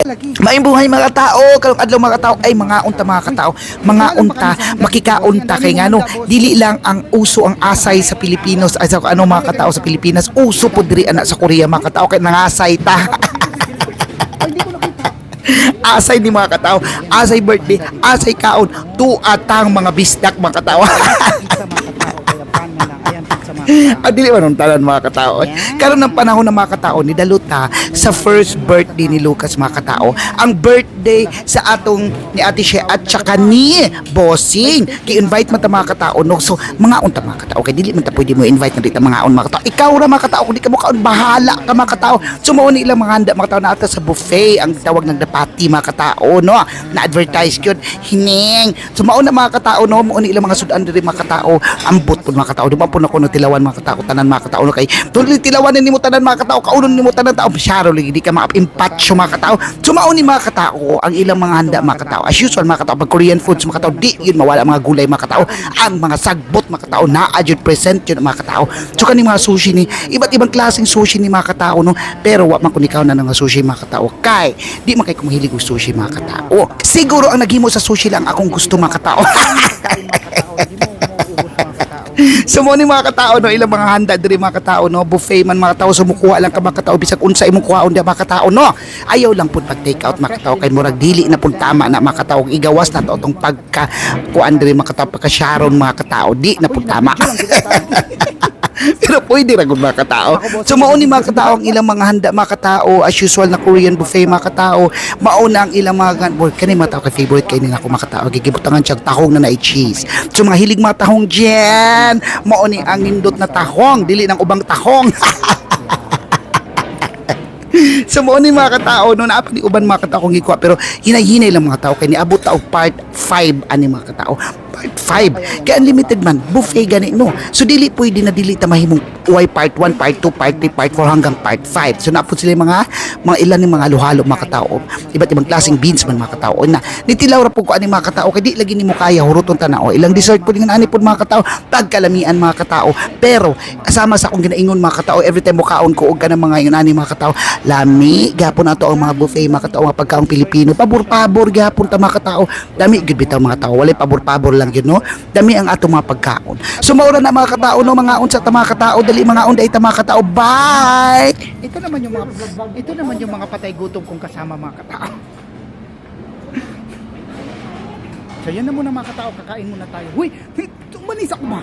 lagi. Maayong buhay mga tao, karong adlaw mga tao ay mga unta mga katao, mga unta makikaunta kay ngano dili lang ang uso ang asay sa Pilipinos ay sa ano mga katao sa Pilipinas, uso pud diri ana sa Korea mga katao kay nangasay ta. Ay, hindi ko nakita. Asay ni mga katao, asay birthday, asay kaon, tuatang mga bisdak mga katao. Pizza mga katao, kaya pan na lang. Ayan, pizza mga katao. Ang dili man tanan mga katao. Karon ng panahon ng mga katao ni daluta sa first birthday ni Lucas mga katao. Ang birthday sa atong ni Ate She at saka ni Bossing. Ki-invite man ta mga katao no. So mga unta mga katao kay dili man ta pwede mo invite na dito mga on mga katao. Ikaw ra mga katao kung di ka mo kaon bahala ka mga katao. So mao ni ilang mga handa mga katao na ata sa buffet ang tawag ng dapati mga katao no. Na advertise gyud hining. So mao na mga katao no, mao ni ilang mga sudan diri mga katao. Ambot pud mga katao. Di ba po na ko tilawan mga katao tanan mga katao no kay tuloy tilawan nimo tanan mga katao kaunon nimo tanan tao syaro lagi di ka ma-impatch mga katao. So mao ni mga katao ang ilang mga handa mga katao. As usual mga katao pag Korean foods mga katao di yun mawala mga gulay mga katao. Ang mga sagbot mga katao naa jud present yun mga katao. So kani mga sushi ni iba't ibang klaseng sushi ni mga katao no pero wa man kun ikaw na nga sushi mga katao kay di man kay kumahilig og sushi mga katao. Siguro ang naghimo sa sushi lang akong gusto mga katao. Tayo mga katao, hindi mo mauubos mga katao. So mo ni mga katao no ilang mga handa diri mga katao no buffet man mga katao sumukuha lang ka mga katao bisag unsa imong kuhaon di mga katao no ayaw lang pud pag take out mga katao kay murag dili na pud tama na mga katao igawas na to tong pagka kuan diri mga katao pagka sharon mga katao di na pud tama. Pero pwede ra gud mga katao. So mao ni mga katao ang ilang mga handa mga katao as usual na Korean buffet mga katao. Mao na ang ilang mga kani mga tao kay favorite kay nila ako mga katao gigibutangan siya tahong na cheese. So mga hilig mga tahong diyan, mao ni ang nindot na tahong dili nang ubang tahong. So mo ni mga katao no naapa ni uban mga katao kung gikuha pero hinay-hinay lang mga tao kay niabot ta og part 5 ani mga katao. Part 5 kay unlimited man buffet gani no. So dili pwede na dili ta mahimong uy part 1, part 2, part 3, part 4 hanggang part 5. So naapod sila mga ilan ni mga halo-halo mga katao. Iba't ibang klaseng beans man mga katao. Na nitilaw ra pud ko ani mga katao kay di lagi nimo kaya huruton tanao. Ilang dessert pud nga ani pud mga katao pagkalamian mga katao. Pero kasama sa akong ginaingon mga katao every time mo kaon ko og kanang mga yun ani mga katao lami gapon ato ang mga buffet mga katao mga pagkaong Pilipino pabor-pabor gapon ta mga katao dami gid bitaw mga katao walay pabor-pabor lang yun no dami ang ato mga pagkaon so maura na mga katao no mga unsa ta mga katao dali mga unday ta mga katao bye. Ito naman yung mga patay gutom kong kasama mga katao. So yan na muna mga katao, kakain muna tayo. Huy, umalis ako ba?